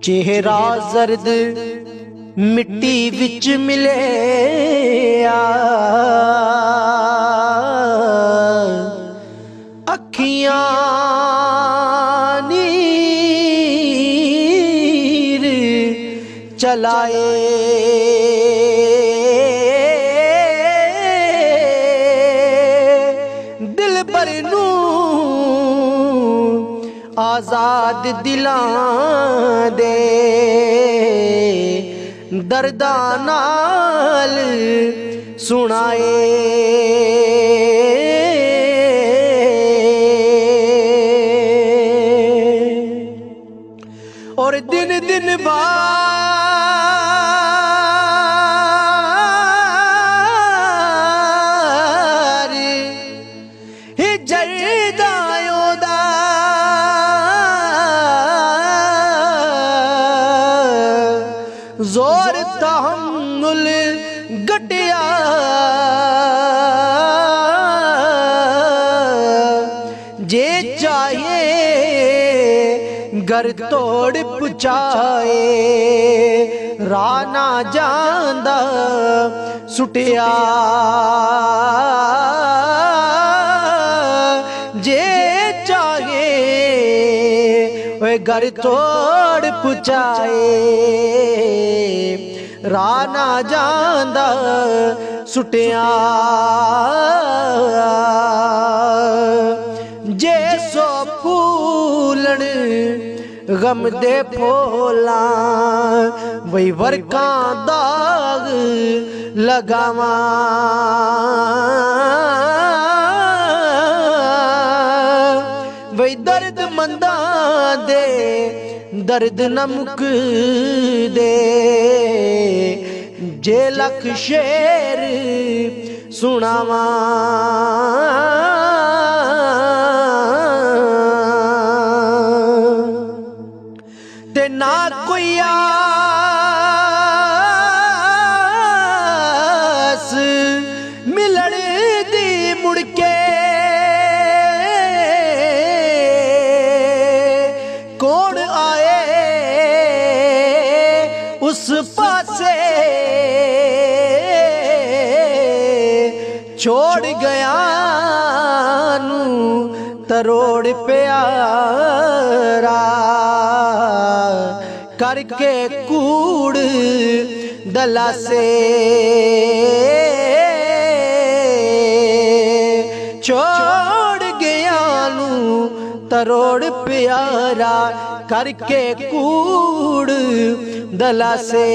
चेहरा जर्द मिट्टी विच मिले अखियां नीर चलाए दिल पर नू आजाद दिलां दे दर्दा नाल सुनाए और दिन दिन बार ही जरदायों दा जोर तहम्मुल गटिया जे चाहे घर तोड़ पुचाए राना जांदा सुटिया जे चाहे घर तोड़ पुचाए राना जांदा सुटिया जे सो फूलण गम दे फोला वही वर्का दाग लगावा वही दर्द मंदा दे दर्द न मुक दे जे लख शेर सुनावा ते ना कोई आस मिलण दी मुड़के कौन आए उस पासे छोड़ गया नू तरोड़ प्यारा करके कूड़ दला से छोड़ गया नू तरोड़ प्यारा करके कूड़ दला से